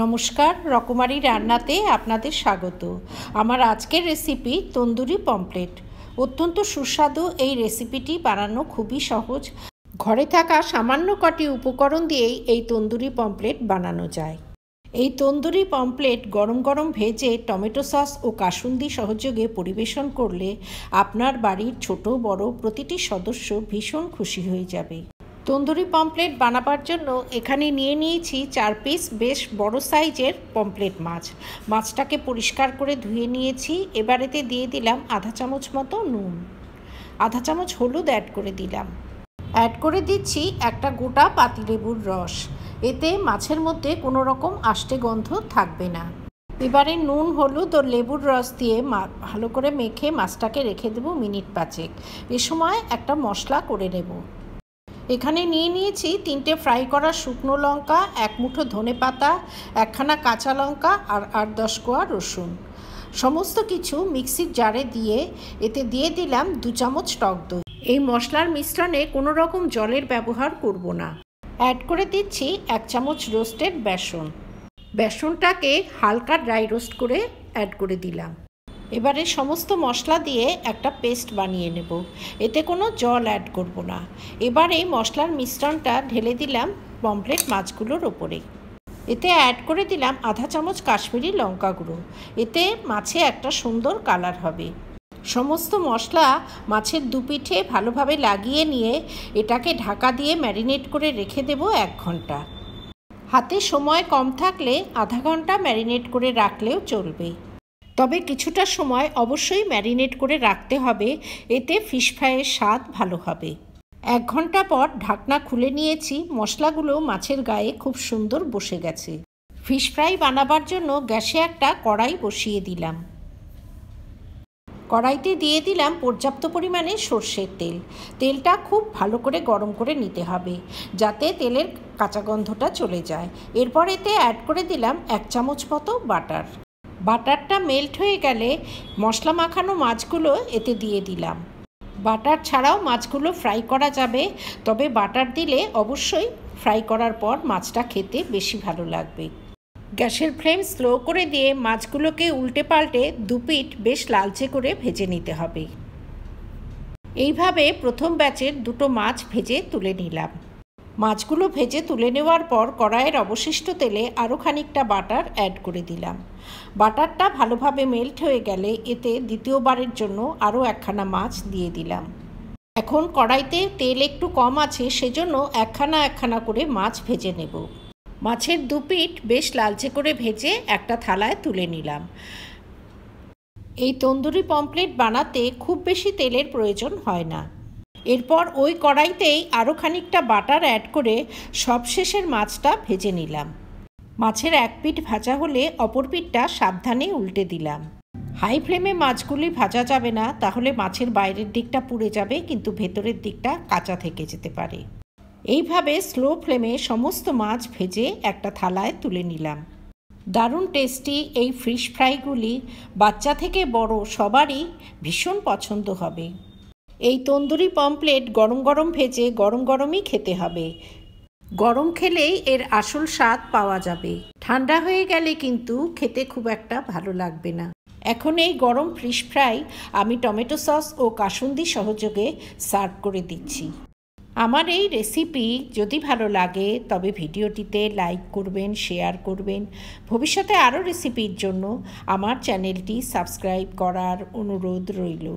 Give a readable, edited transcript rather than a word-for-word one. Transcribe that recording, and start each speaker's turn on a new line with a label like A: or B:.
A: নমস্কার, রকমারি রান্নাতে আপনাদের স্বাগত। আমার আজকের রেসিপি তন্দুরি পমফ্রেট। অত্যন্ত সুস্বাদু এই রেসিপিটি বানানো খুবই সহজ। ঘরে থাকা সামান্য কটি উপকরণ দিয়েই এই তন্দুরি পমফ্রেট বানানো যায়। এই তন্দুরি পমফ্রেট গরম গরম ভেজে টমেটো সস ও কাসুন্দি সহযোগে পরিবেশন করলে আপনার বাড়ির ছোট বড় প্রতিটি সদস্য ভীষণ খুশি হয়ে যাবে। তন্দুরি পমফ্রেট বানাবার জন্য এখানে নিয়ে নিয়েছি 4 পিস বেশ বড় সাইজের পমফ্রেট মাছ। মাছটাকে পরিষ্কার করে ধুয়ে নিয়েছি। এবারেতে দিয়ে দিলাম আধা চামচ মতো নুন, আধা চামচ হলুদ অ্যাড করে দিলাম। অ্যাড করে দিচ্ছি একটা গোটা পাতিলেবুর রস। এতে মাছের মধ্যে কোনো রকম আষ্টে গন্ধ থাকবে না। এবারে নুন, হলুদ ও লেবুর রস দিয়ে ভালো করে মেখে মাছটাকে রেখে দেবো মিনিট 5। এ সময় একটা মশলা করে নেব। এখানে নিয়ে নিয়েছি 3টে ফ্রাই করা শুকনো লঙ্কা, 1 মুঠো ধনেপাতা, 1খানা কাঁচা লঙ্কা আর 8-10 কোয়া রসুন। সমস্ত কিছু মিক্সির জারে দিয়ে এতে দিয়ে দিলাম 2 চামচ টক দই। এই মশলার মিশ্রণে কোনো রকম জলের ব্যবহার করব না। অ্যাড করে দিচ্ছি 1 চামচ রোস্টেড বেসন। বেসনটাকে হালকা ড্রাই রোস্ট করে অ্যাড করে দিলাম। এবারে সমস্ত মশলা দিয়ে একটা পেস্ট বানিয়ে নেব। এতে কোনো জল অ্যাড করব না। এবারে মশলার মিশ্রণটা ঢেলে দিলাম পমফ্রেট মাছগুলোর ওপরে। এতে অ্যাড করে দিলাম আধা চামচ কাশ্মীরি লঙ্কা গুঁড়ো। এতে মাছে একটা সুন্দর কালার হবে। সমস্ত মশলা মাছের দুপিঠে ভালোভাবে লাগিয়ে নিয়ে এটাকে ঢাকা দিয়ে ম্যারিনেট করে রেখে দেব 1 ঘন্টা। হাতে সময় কম থাকলে আধা ঘন্টা ম্যারিনেট করে রাখলেও চলবে। তবে কিছুটা সময় অবশ্যই ম্যারিনেট করে রাখতে হবে, এতে ফিশ ফ্রাইয়ের স্বাদ ভালো হবে। 1 ঘন্টা পর ঢাকনা খুলে নিয়েছি। মশলাগুলো মাছের গায়ে খুব সুন্দর বসে গেছে। ফিশ ফ্রাই বানাবার জন্য গ্যাসে একটা কড়াই বসিয়ে দিলাম। কড়াইতে দিয়ে দিলাম পর্যাপ্ত পরিমাণে সর্ষের তেল। তেলটা খুব ভালো করে গরম করে নিতে হবে, যাতে তেলের কাঁচা গন্ধটা চলে যায়। এরপর এতে অ্যাড করে দিলাম 1 চামচ মতো বাটার। বাটারটা মেল্ট হয়ে গেলে মশলা মাখানো মাছগুলো এতে দিয়ে দিলাম। বাটার ছাড়াও মাছগুলো ফ্রাই করা যাবে, তবে বাটার দিলে অবশ্যই ফ্রাই করার পর মাছটা খেতে বেশি ভালো লাগবে। গ্যাসের ফ্লেম স্লো করে দিয়ে মাছগুলোকে উল্টে পাল্টে দুপিঠ বেশ লালচে করে ভেজে নিতে হবে। এইভাবে প্রথম ব্যাচের 2টো মাছ ভেজে তুলে নিলাম। মাছগুলো ভেজে তুলে নেওয়ার পর কড়াইয়ের অবশিষ্ট তেলে আরও খানিকটা বাটার অ্যাড করে দিলাম। বাটারটা ভালোভাবে মেল্ট হয়ে গেলে এতে দ্বিতীয়বারের জন্য আরও 1খানা মাছ দিয়ে দিলাম। এখন কড়াইতে তেল একটু কম আছে, সেজন্য 1খানা করে মাছ ভেজে নেব। মাছের দুপিঠ বেশ লালচে করে ভেজে একটা থালায় তুলে নিলাম। এই তন্দুরি পমফ্রেট বানাতে খুব বেশি তেলের প্রয়োজন হয় না। এরপর ওই কড়াইতেই আরও খানিকটা বাটার অ্যাড করে সবশেষের মাছটা ভেজে নিলাম। মাছের এক পিঠ ভাজা হলে অপর পিঠটা সাবধানে উল্টে দিলাম। হাই ফ্লেমে মাছগুলি ভাজা যাবে না, তাহলে মাছের বাইরের দিকটা পুড়ে যাবে, কিন্তু ভেতরের দিকটা কাঁচা থেকে যেতে পারে। এইভাবে স্লো ফ্লেমে সমস্ত মাছ ভেজে একটা থালায় তুলে নিলাম। দারুণ টেস্টি এই ফিশ ফ্রাইগুলি বাচ্চা থেকে বড় সবারই ভীষণ পছন্দ হবে। এই তন্দুরি পমফ্রেট গরম গরম ভেজে গরম গরমই খেতে হবে। গরম খেলেই এর আসল স্বাদ পাওয়া যাবে। ঠান্ডা হয়ে গেলে কিন্তু খেতে খুব একটা ভালো লাগবে না। এখন এই গরম ফিশ ফ্রাই আমি টমেটো সস ও কাসুন্দি সহযোগে সার্ভ করে দিচ্ছি। আমার এই রেসিপি যদি ভালো লাগে তবে ভিডিওটিতে লাইক করবেন, শেয়ার করবেন। ভবিষ্যতে আরও রেসিপির জন্য আমার চ্যানেলটি সাবস্ক্রাইব করার অনুরোধ রইল।